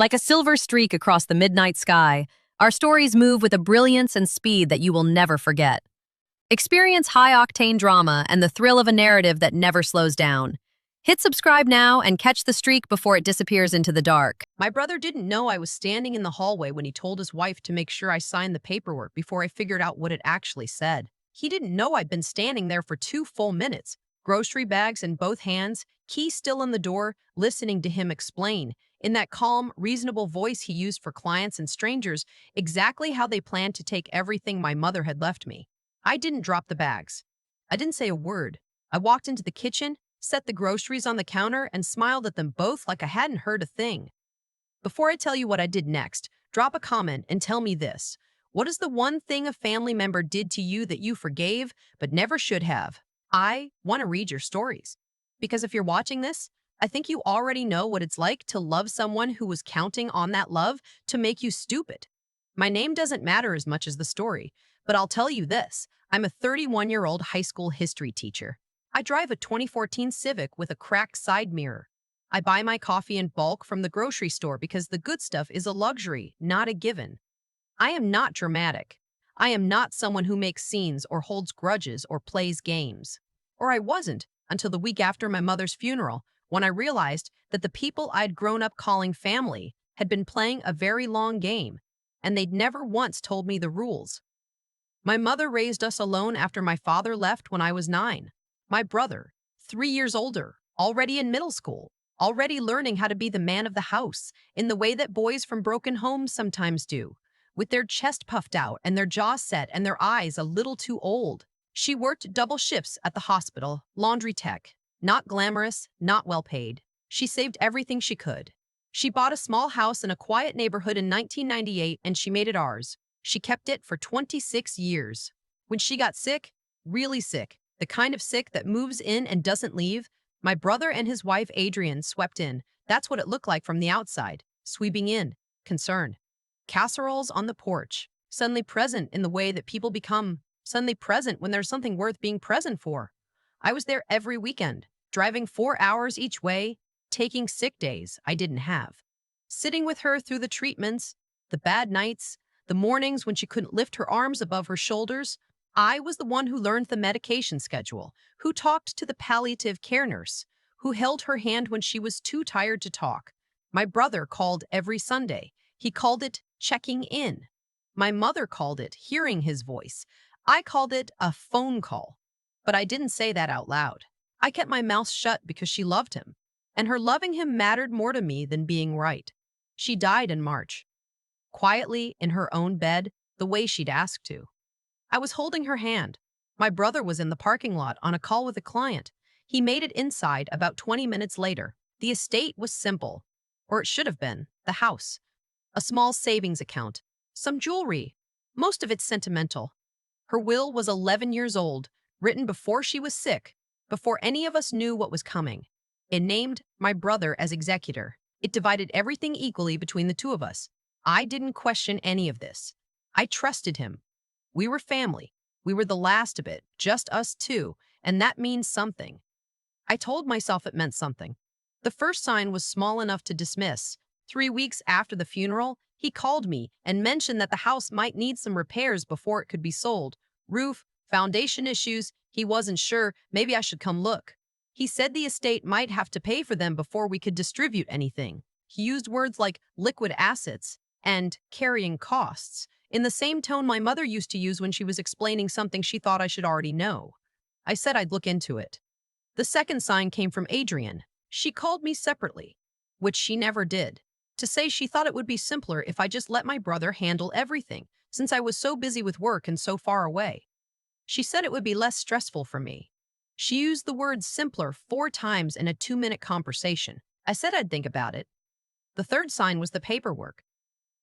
Like a silver streak across the midnight sky, our stories move with a brilliance and speed that you will never forget. Experience high-octane drama and the thrill of a narrative that never slows down. Hit subscribe now and catch the streak before it disappears into the dark. My brother didn't know I was standing in the hallway when he told his wife to make sure I signed the paperwork before I figured out what it actually said. He didn't know I'd been standing there for 2 full minutes, grocery bags in both hands, key still in the door, listening to him explain, in that calm, reasonable voice he used for clients and strangers, exactly how they planned to take everything my mother had left me. I didn't drop the bags. I didn't say a word. I walked into the kitchen, set the groceries on the counter, and smiled at them both like I hadn't heard a thing. Before I tell you what I did next, drop a comment and tell me this. What is the one thing a family member did to you that you forgave but never should have? I want to read your stories. Because if you're watching this, I think you already know what it's like to love someone who was counting on that love to make you stupid. My name doesn't matter as much as the story, but I'll tell you this. I'm a 31-year-old high school history teacher. I drive a 2014 Civic with a cracked side mirror. I buy my coffee in bulk from the grocery store because the good stuff is a luxury, not a given. I am not dramatic. I am not someone who makes scenes or holds grudges or plays games. Or I wasn't until the week after my mother's funeral, when I realized that the people I'd grown up calling family had been playing a very long game, and they'd never once told me the rules. My mother raised us alone after my father left when I was 9. My brother, 3 years older, already in middle school, already learning how to be the man of the house in the way that boys from broken homes sometimes do, with their chest puffed out and their jaws set and their eyes a little too old. She worked double shifts at the hospital, laundry tech, not glamorous, not well paid. She saved everything she could. She bought a small house in a quiet neighborhood in 1998 and she made it ours. She kept it for 26 years. When she got sick, really sick, the kind of sick that moves in and doesn't leave, my brother and his wife Adrian swept in. That's what it looked like from the outside. Sweeping in, concerned. Casseroles on the porch, suddenly present in the way that people become suddenly present when there's something worth being present for. I was there every weekend, driving 4 hours each way, taking sick days I didn't have. Sitting with her through the treatments, the bad nights, the mornings when she couldn't lift her arms above her shoulders. I was the one who learned the medication schedule, who talked to the palliative care nurse, who held her hand when she was too tired to talk. My brother called every Sunday. He called it checking in. My mother called it hearing his voice. I called it a phone call. But I didn't say that out loud. I kept my mouth shut because she loved him, and her loving him mattered more to me than being right. She died in March, quietly in her own bed, the way she'd asked to. I was holding her hand. My brother was in the parking lot on a call with a client. He made it inside about 20 minutes later. The estate was simple, or it should have been, the house. A small savings account, some jewelry, most of it sentimental. Her will was 11 years old, written before she was sick, before any of us knew what was coming. It named my brother as executor. It divided everything equally between the two of us. I didn't question any of this. I trusted him. We were family. We were the last of it, just us two, and that means something. I told myself it meant something. The first sign was small enough to dismiss. 3 weeks after the funeral, he called me and mentioned that the house might need some repairs before it could be sold. Roof, foundation issues, he wasn't sure, maybe I should come look. He said the estate might have to pay for them before we could distribute anything. He used words like liquid assets and carrying costs, in the same tone my mother used to use when she was explaining something she thought I should already know. I said I'd look into it. The second sign came from Adrian. She called me separately, which she never did, to say she thought it would be simpler if I just let my brother handle everything, since I was so busy with work and so far away. She said it would be less stressful for me. She used the word simpler 4 times in a 2-minute conversation. I said I'd think about it. The third sign was the paperwork.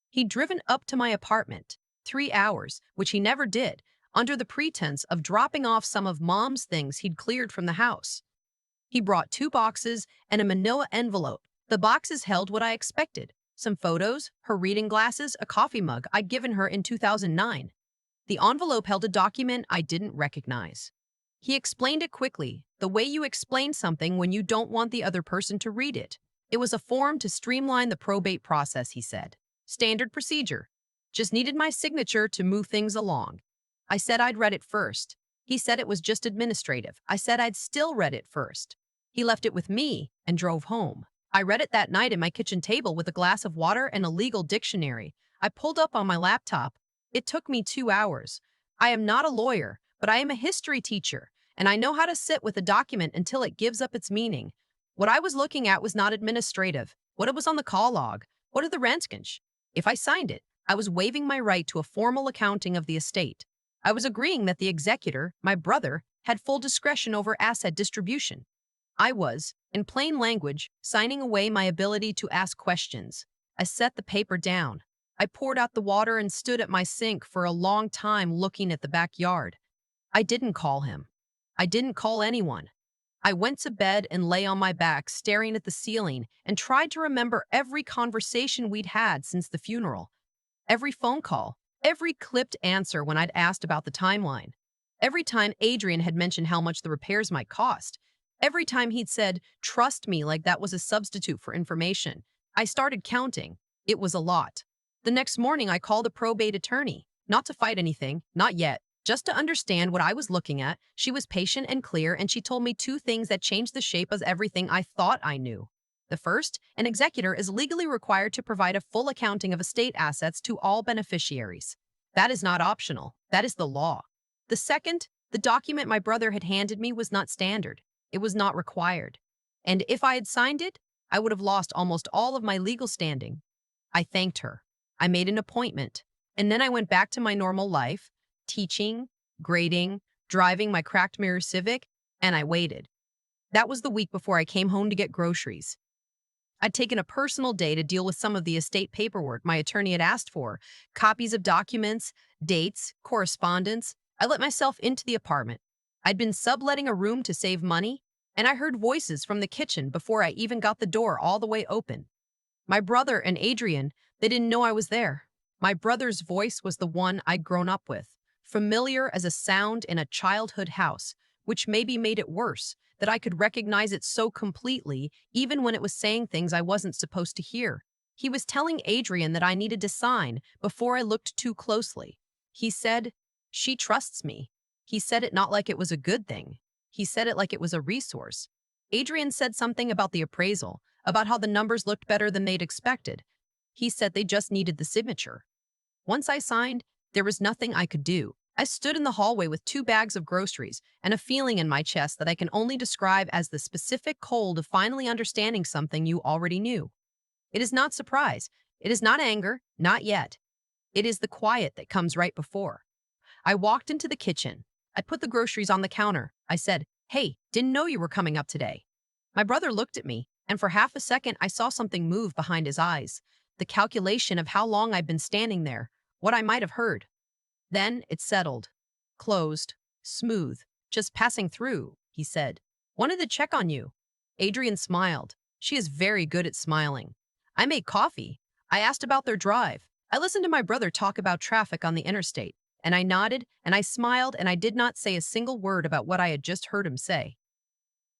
He'd driven up to my apartment, 3 hours, which he never did, under the pretense of dropping off some of Mom's things he'd cleared from the house. He brought 2 boxes and a manila envelope. The boxes held what I expected: some photos, her reading glasses, a coffee mug I'd given her in 2009. The envelope held a document I didn't recognize. He explained it quickly, the way you explain something when you don't want the other person to read it. It was a form to streamline the probate process, he said. Standard procedure. Just needed my signature to move things along. I said I'd read it first. He said it was just administrative. I said I'd still read it first. He left it with me and drove home. I read it that night at my kitchen table with a glass of water and a legal dictionary. I pulled up on my laptop. It took me 2 hours. I am not a lawyer, but I am a history teacher, and I know how to sit with a document until it gives up its meaning. What I was looking at was not administrative. What it was on the call log. What are the Ranskins? If I signed it, I was waiving my right to a formal accounting of the estate. I was agreeing that the executor, my brother, had full discretion over asset distribution. I was, in plain language, signing away my ability to ask questions. I set the paper down. I poured out the water and stood at my sink for a long time looking at the backyard. I didn't call him. I didn't call anyone. I went to bed and lay on my back staring at the ceiling and tried to remember every conversation we'd had since the funeral. Every phone call, every clipped answer when I'd asked about the timeline. Every time Adrian had mentioned how much the repairs might cost. Every time he'd said, "Trust me," like that was a substitute for information. I started counting. It was a lot. The next morning, I called a probate attorney. Not to fight anything, not yet, just to understand what I was looking at. She was patient and clear, and she told me two things that changed the shape of everything I thought I knew. The first, an executor is legally required to provide a full accounting of estate assets to all beneficiaries. That is not optional. That is the law. The second, the document my brother had handed me was not standard. It was not required. And if I had signed it, I would have lost almost all of my legal standing. I thanked her. I made an appointment. And then I went back to my normal life, teaching, grading, driving my cracked mirror Civic, and I waited. That was the week before I came home to get groceries. I'd taken a personal day to deal with some of the estate paperwork my attorney had asked for, copies of documents, dates, correspondence. I let myself into the apartment. I'd been subletting a room to save money, and I heard voices from the kitchen before I even got the door all the way open. My brother and Adrian, they didn't know I was there. My brother's voice was the one I'd grown up with, familiar as a sound in a childhood house, which maybe made it worse, that I could recognize it so completely, even when it was saying things I wasn't supposed to hear. He was telling Adrian that I needed to sign before I looked too closely. He said, "She trusts me." He said it not like it was a good thing. He said it like it was a resource. Adrian said something about the appraisal, about how the numbers looked better than they'd expected. He said they just needed the signature. Once I signed, there was nothing I could do. I stood in the hallway with 2 bags of groceries and a feeling in my chest that I can only describe as the specific cold of finally understanding something you already knew. It is not surprise. It is not anger, not yet. It is the quiet that comes right before. I walked into the kitchen. I put the groceries on the counter. I said, "Hey, didn't know you were coming up today." My brother looked at me, and for half a second I saw something move behind his eyes. The calculation of how long I'd been standing there, what I might have heard. Then it settled. Closed. Smooth. "Just passing through," he said. "Wanted to check on you." Adrian smiled. She is very good at smiling. I made coffee. I asked about their drive. I listened to my brother talk about traffic on the interstate, and I nodded, and I smiled, and I did not say a single word about what I had just heard him say.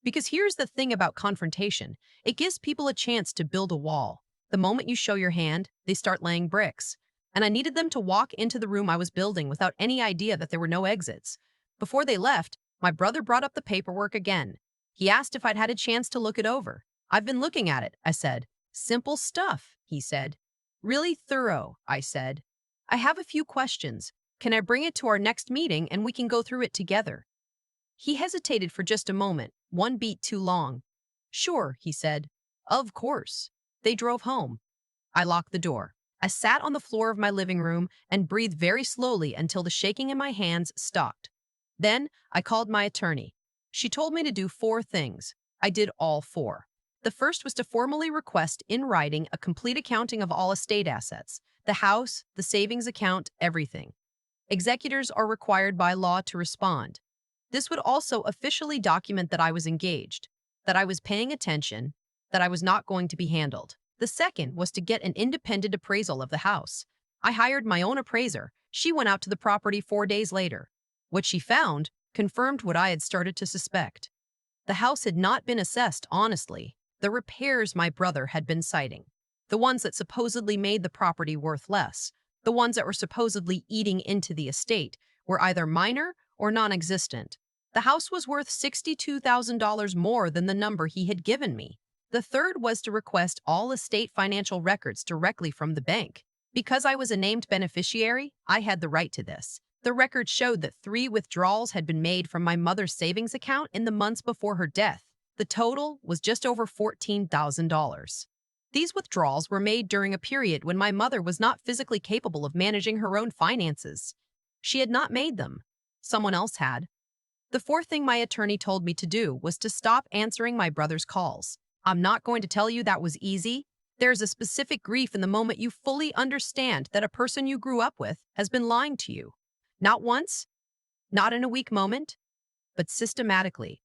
Because here's the thing about confrontation. It gives people a chance to build a wall. The moment you show your hand, they start laying bricks. And I needed them to walk into the room I was building without any idea that there were no exits. Before they left, my brother brought up the paperwork again. He asked if I'd had a chance to look it over. "I've been looking at it," I said. "Simple stuff," he said. "Really thorough," I said. "I have a few questions. Can I bring it to our next meeting and we can go through it together?" He hesitated for just a moment, one beat too long. "Sure," he said. "Of course." They drove home. I locked the door. I sat on the floor of my living room and breathed very slowly until the shaking in my hands stopped. Then I called my attorney. She told me to do 4 things. I did all 4. The first was to formally request in writing a complete accounting of all estate assets, the house, the savings account, everything. Executors are required by law to respond. This would also officially document that I was engaged, that I was paying attention, that I was not going to be handled. The second was to get an independent appraisal of the house. I hired my own appraiser. She went out to the property 4 days later. What she found confirmed what I had started to suspect. The house had not been assessed honestly. the repairs my brother had been citing, the ones that supposedly made the property worth less, the ones that were supposedly eating into the estate, were either minor or non-existent. The house was worth $62,000 more than the number he had given me. The third was to request all estate financial records directly from the bank. Because I was a named beneficiary, I had the right to this. The record showed that 3 withdrawals had been made from my mother's savings account in the months before her death. The total was just over $14,000. These withdrawals were made during a period when my mother was not physically capable of managing her own finances. She had not made them. Someone else had. The fourth thing my attorney told me to do was to stop answering my brother's calls. I'm not going to tell you that was easy. There's a specific grief in the moment you fully understand that a person you grew up with has been lying to you. Not once, not in a weak moment, but systematically,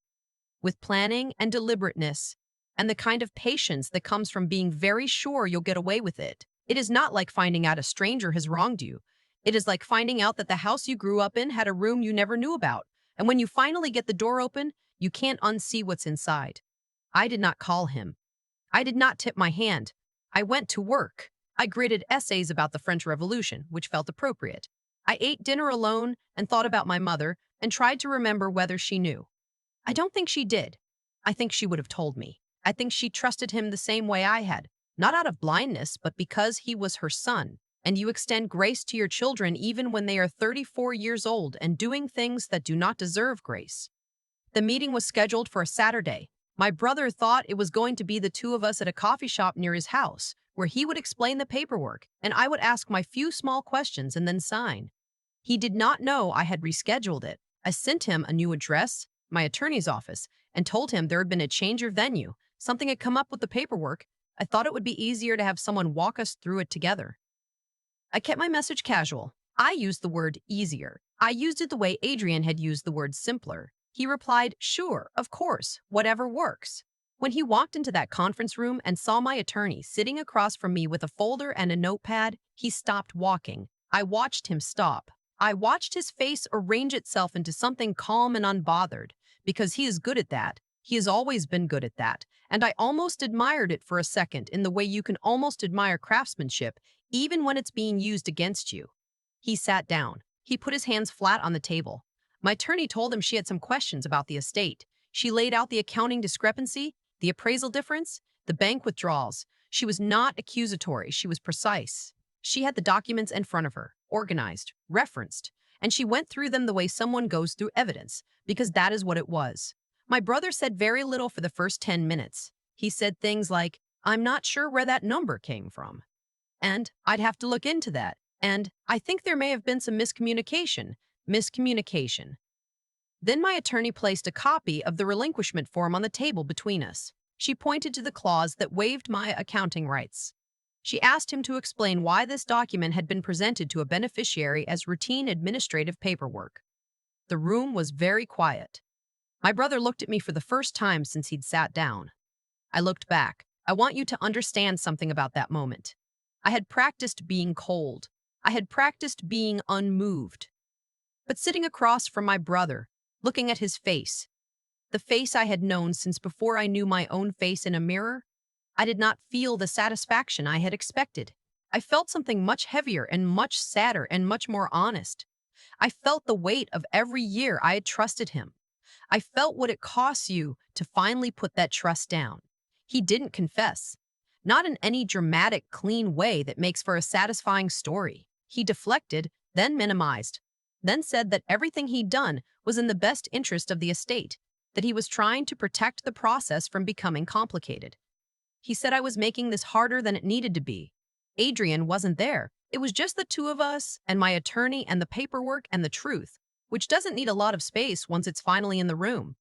with planning and deliberateness, and the kind of patience that comes from being very sure you'll get away with it. It is not like finding out a stranger has wronged you. It is like finding out that the house you grew up in had a room you never knew about, and when you finally get the door open, you can't unsee what's inside. I did not call him. I did not tip my hand. I went to work. I graded essays about the French Revolution, which felt appropriate. I ate dinner alone and thought about my mother and tried to remember whether she knew. I don't think she did. I think she would have told me. I think she trusted him the same way I had, not out of blindness, but because he was her son. And you extend grace to your children even when they are 34 years old and doing things that do not deserve grace. The meeting was scheduled for a Saturday. My brother thought it was going to be the two of us at a coffee shop near his house, where he would explain the paperwork, and I would ask my few small questions and then sign. He did not know I had rescheduled it. I sent him a new address, my attorney's office, and told him there had been a change of venue. Something had come up with the paperwork. I thought it would be easier to have someone walk us through it together. I kept my message casual. I used the word easier. I used it the way Adrian had used the word simpler. He replied, sure, of course, whatever works. When he walked into that conference room and saw my attorney sitting across from me with a folder and a notepad, he stopped walking. I watched him stop. I watched his face arrange itself into something calm and unbothered, because he is good at that. He has always been good at that, and I almost admired it for a second in the way you can almost admire craftsmanship, even when it's being used against you. He sat down. He put his hands flat on the table. My attorney told him she had some questions about the estate. She laid out the accounting discrepancy, the appraisal difference, the bank withdrawals. She was not accusatory, she was precise. She had the documents in front of her, organized, referenced, and she went through them the way someone goes through evidence, because that is what it was. My brother said very little for the first 10 minutes. He said things like, I'm not sure where that number came from. And I'd have to look into that. And I think there may have been some miscommunication. Then my attorney placed a copy of the relinquishment form on the table between us. She pointed to the clause that waived my accounting rights. She asked him to explain why this document had been presented to a beneficiary as routine administrative paperwork. The room was very quiet. My brother looked at me for the first time since he'd sat down. I looked back. I want you to understand something about that moment. I had practiced being cold. I had practiced being unmoved. But sitting across from my brother, looking at his face, the face I had known since before I knew my own face in a mirror, I did not feel the satisfaction I had expected. I felt something much heavier and much sadder and much more honest. I felt the weight of every year I had trusted him. I felt what it costs you to finally put that trust down. He didn't confess. Not in any dramatic, clean way that makes for a satisfying story. He deflected, then minimized, then said that everything he'd done was in the best interest of the estate, that he was trying to protect the process from becoming complicated. He said I was making this harder than it needed to be. Adrian wasn't there. It was just the two of us and my attorney and the paperwork and the truth, which doesn't need a lot of space once it's finally in the room.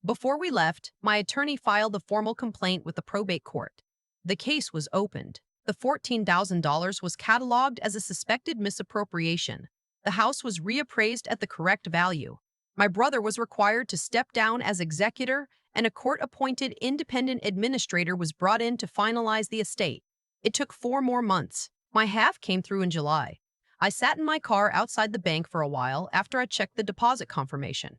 Before we left, my attorney filed a formal complaint with the probate court. The case was opened. The $14,000 was cataloged as a suspected misappropriation. The house was reappraised at the correct value. My brother was required to step down as executor, and a court-appointed independent administrator was brought in to finalize the estate. It took 4 more months. My half came through in July. I sat in my car outside the bank for a while after I checked the deposit confirmation.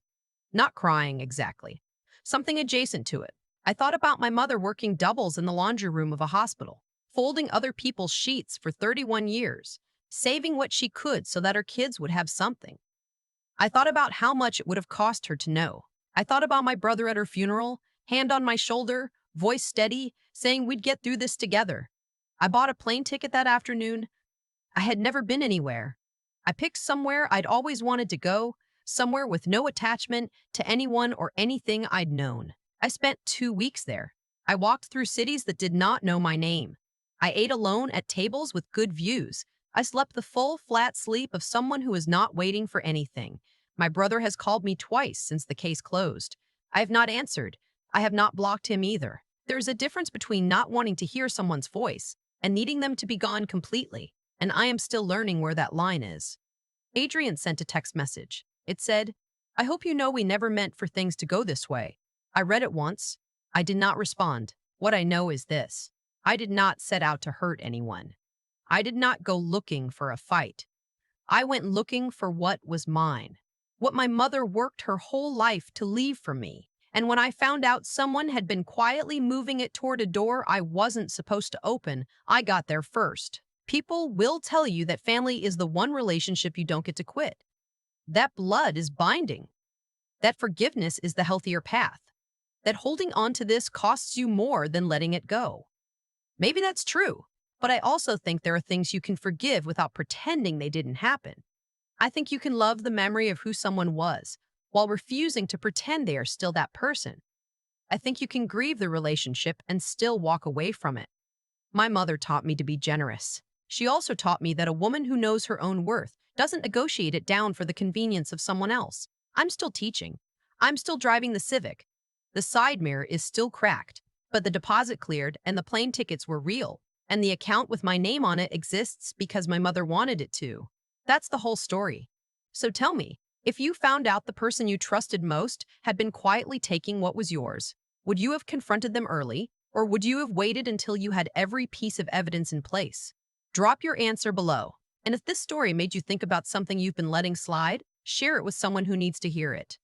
Not crying exactly. Something adjacent to it. I thought about my mother working doubles in the laundry room of a hospital, folding other people's sheets for 31 years, saving what she could so that her kids would have something. I thought about how much it would have cost her to know. I thought about my brother at her funeral, hand on my shoulder, voice steady, saying we'd get through this together. I bought a plane ticket that afternoon. I had never been anywhere. I picked somewhere I'd always wanted to go, somewhere with no attachment to anyone or anything I'd known. I spent 2 weeks there. I walked through cities that did not know my name. I ate alone at tables with good views. I slept the full, flat sleep of someone who is not waiting for anything. My brother has called me twice since the case closed. I have not answered. I have not blocked him either. There is a difference between not wanting to hear someone's voice and needing them to be gone completely, and I am still learning where that line is. Adrian sent a text message. It said, I hope you know we never meant for things to go this way. I read it once. I did not respond. What I know is this. I did not set out to hurt anyone. I did not go looking for a fight. I went looking for what was mine, what my mother worked her whole life to leave for me. And when I found out someone had been quietly moving it toward a door I wasn't supposed to open, I got there first. People will tell you that family is the one relationship you don't get to quit. That blood is binding. That forgiveness is the healthier path. That holding on to this costs you more than letting it go. Maybe that's true, but I also think there are things you can forgive without pretending they didn't happen. I think you can love the memory of who someone was while refusing to pretend they are still that person. I think you can grieve the relationship and still walk away from it. My mother taught me to be generous. She also taught me that a woman who knows her own worth doesn't negotiate it down for the convenience of someone else. I'm still teaching. I'm still driving the Civic. The side mirror is still cracked, but the deposit cleared and the plane tickets were real, and the account with my name on it exists because my mother wanted it to. That's the whole story. So tell me, if you found out the person you trusted most had been quietly taking what was yours, would you have confronted them early, or would you have waited until you had every piece of evidence in place? Drop your answer below. And if this story made you think about something you've been letting slide, share it with someone who needs to hear it.